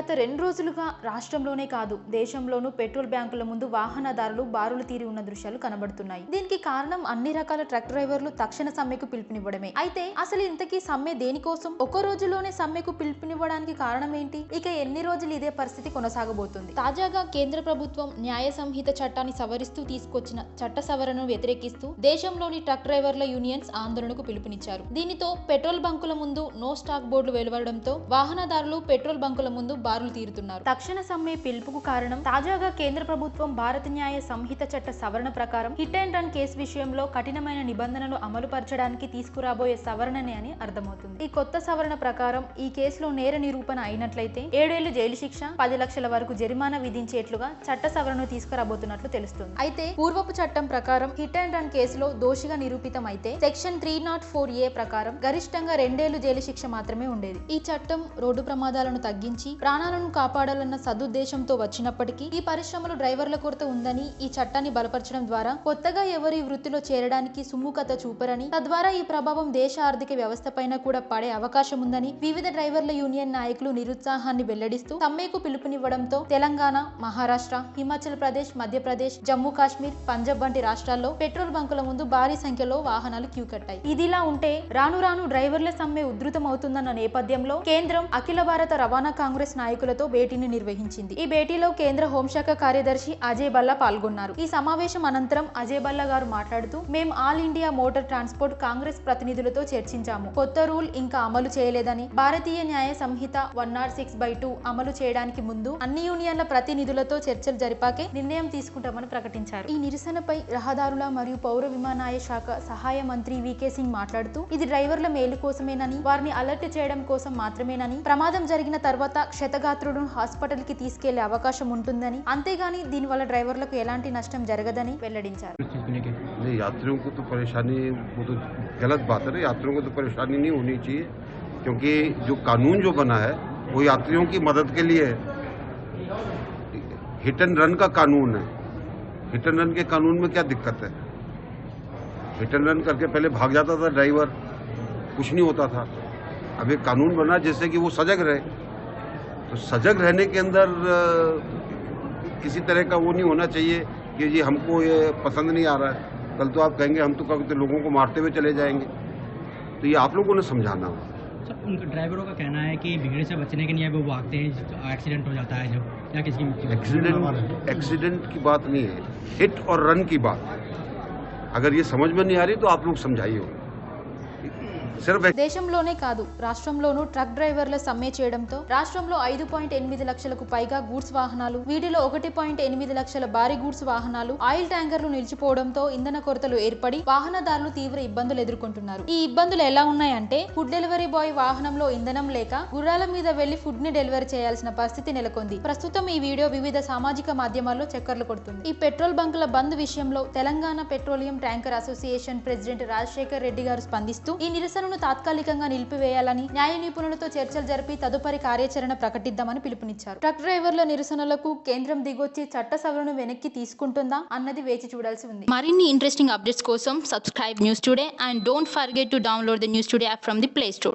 గత 2 రోజులుగా రాష్ట్రంలోనే కాదు దేశంలోనూ పెట్రోల్ బ్యాంకుల ముందు వాహనదారులు బారులు తీరి ఉన్న దృశ్యాలు కనబడుతున్నాయి. దీనికి కారణం అన్ని రకాల ట్రక్ డ్రైవర్లు తక్షణ సమ్మెకు పిలుపునివ్వడమే. అయితే అసలు ఇంతకీ సమ్మె దేనికోసం? ఒక రోజులోనే సమ్మెకు పిలుపునివ్వడానికి కారణం ఏంటి? ఇక ఎన్ని రోజులు ఇదే పరిస్థితి కొనసాగబోతుంది? తాజాగా కేంద్ర ప్రభుత్వం న్యాయ సంహిత చట్టాన్ని సవరిస్తూ తీసుకొచ్చిన చట్ట సవరణను వ్యతిరేకిస్తూ దేశంలోని ట్రక్ డ్రైవర్ల యూనియన్స్ ఆందోళనకు పిలుపునిచ్చారు. దీనితో పెట్రోల్ బంకుల ముందు నో స్టాక్ బోర్డులు వెలువడడంతో వాహనదారులు పెట్రోల్ బంకుల ముందు బారులు తీరుతున్నారు. తక్షణ సమ్మె పిలుపుకు కారణం తాజాగా కేంద్ర ప్రభుత్వం భారత న్యాయ సంహిత చట్ట సవరణ ప్రకారం హిట్ అండ్ రన్ కేసు విషయంలో కఠినమైన నిబంధనలు అమలు పరచడానికి తీసుకురాబోయే సవరణనే అని అర్థమవుతుంది. ఈ కొత్త సవరణ ప్రకారం ఈ కేసులో నేర నిరూపణ అయినట్లయితే 7 ఏళ్లు జైలు శిక్ష, 10 లక్షల వరకు జరిమానా విధించేట్లుగా చట్ట సవరణను తీసుకురాబోతున్నట్లు తెలుస్తుంది. అయితే పూర్వపు చట్టం ప్రకారం హిట్ అండ్ రన్ కేసులో దోషిగా నిరూపితం అయితే సెక్షన్ 304A ప్రకారం గరిష్టంగా 2 ఏళ్లు జైలు శిక్ష మాత్రమే ఉండేది. ఈ చట్టం రోడ్డు ప్రమాదాలను తగ్గించి ప్రాణాలను కాపాడాలన్న సదుద్దేశంతో వచ్చినప్పటికీ ఈ పరిశ్రమలో డ్రైవర్ల కొరత ఉందని ఈ చట్టాన్ని బలపరచడం ద్వారా కొత్తగా ఎవరు ఈ వృత్తిలో చేరడానికి సుముఖత చూపరని, తద్వారా ఈ ప్రభావం దేశ ఆర్థిక వ్యవస్థ పైన కూడా పడే అవకాశం ఉందని వివిధ డ్రైవర్ల యూనియన్ నాయకులు నిరుత్సాహాన్ని వెల్లడిస్తూ సమ్మెకు పిలుపునివ్వడంతో తెలంగాణ, మహారాష్ట్ర, హిమాచల్ ప్రదేశ్, మధ్యప్రదేశ్, జమ్మూ కాశ్మీర్, పంజాబ్ వంటి రాష్ట్రాల్లో పెట్రోల్ బంకుల ముందు భారీ సంఖ్యలో వాహనాలు క్యూ కట్టాయి. ఇదిలా ఉంటే రాను రాను డ్రైవర్ల సమ్మె ఉధృతమవుతుందన్న నేపథ్యంలో కేంద్రం అఖిల భారత రవాణా కాంగ్రెస్ నాయకులతో భేటీని నిర్వహించింది. ఈ భేటీలో కేంద్ర హోంశాఖ కార్యదర్శి అజయ్ భల్లా పాల్గొన్నారు. ఈ సమావేశం అనంతరం అజయ్ భల్లా గారు మాట్లాడుతూ, మేం all India motor transport Congress ప్రతినిధులతో చర్చించాము. కొత్త రూల్ ఇంకా అమలు చేయలేదని, భారతీయ న్యాయ సంహిత 106/2 అమలు చేయడానికి ముందు అన్ని యూనియన్ల ప్రతినిధులతో చర్చలు జరిపాకే నిర్ణయం తీసుకుంటామని ప్రకటించారు. ఈ నిరసనపై రహదారుల మరియు పౌర విమానయాన శాఖ సహాయ మంత్రి వికే సింగ్ మాట్లాడుతూ, ఇది డ్రైవర్ల మేలు కోసమేనని, వారిని అలర్ట్ చేయడం కోసం మాత్రమేనని, ప్రమాదం జరిగిన తర్వాత క్షతగాత్రులను హాస్పిటల్ కి తీసుకెళ్లే అవకాశం ఉంటుందని, అంతేగాని దీనివల్ల డ్రైవర్లకు ఎలాంటి నష్టం జరగదని వెల్లడించారు. यात्रियों को तो परेशानी, वो तो गलत बात है ना, यात्रियों को तो परेशानी नहीं होनी चाहिए, क्योंकि जो कानून जो बना है वो यात्रियों की मदद के लिए है। हिट एंड रन का कानून है, हिट एंड रन के कानून में क्या दिक्कत है? हिट एंड रन करके पहले भाग जाता था ड्राइवर, कुछ नहीं होता था। अब एक कानून बना जिससे कि वो सजग रहे, तो सजग रहने के अंदर किसी तरह का वो नहीं होना चाहिए कि जी हमको ये पसंद नहीं आ रहा है, कल तो आप कहेंगे हम तो कभी लोगों को मारते हुए चले जाएंगे। तो ये आप लोगों ने समझाना हो। उनके ड्राइवरों का कहना है कि भीड़ से बचने के लिए वो भागते हैं, एक्सीडेंट हो जाता है जो, या किसी एक्सीडेंट की बात नहीं है, हिट और रन की बात है। अगर ये समझ में नहीं आ रही तो आप लोग समझाइए। దేశంలోనే కాదు రాష్ట్రంలోనూ ట్రక్ డ్రైవర్ల సమ్మె చేయడంతో రాష్ట్రంలో 5.8 లక్షలకు పైగా గూడ్స్ వాహనాలు, వీటిలో 1.8 లక్షల భారీ గూడ్స్ వాహనాలు, ఆయిల్ ట్యాంకర్లు నిలిచిపోవడంతో ఇంధన కొరతలు ఏర్పడి వాహనదారులు తీవ్ర ఇబ్బందులు ఎదుర్కొంటున్నారు. ఈ ఇబ్బందులు ఎలా ఉన్నాయంటే, ఫుడ్ డెలివరీ బాయ్ వాహనంలో ఇంధనం లేక గుర్రాల మీద వెళ్లి ఫుడ్ ని డెలివరీ చేయాల్సిన పరిస్థితి నెలకొంది. ప్రస్తుతం ఈ వీడియో వివిధ సామాజిక మాధ్యమాల్లో చక్కర్లు కొడుతుంది. ఈ పెట్రోల్ బంకుల బంద్ విషయంలో Telangana petroleum tanker association president Rajasekhar Reddy గారు స్పందిస్తూ, ఈ నిరసన తాత్కాలికంగా నిలిపివేయాలని, న్యాయ నిపుణులతో చర్చలు జరిపి తదుపరి కార్యాచరణ ప్రకటిద్దామని పిలుపునిచ్చారు. ట్రక్ డ్రైవర్ల నిరసనలకు కేంద్రం దిగొచ్చి చట్ట సవరణను వెనక్కి తీసుకుంటుందా అన్నది వేచి చూడాల్సి ఉంది. మరిన్ని ఇంట్రెస్టింగ్ అప్డేట్స్ కోసం subscribe news today and don't forget to download the news today app from the play store.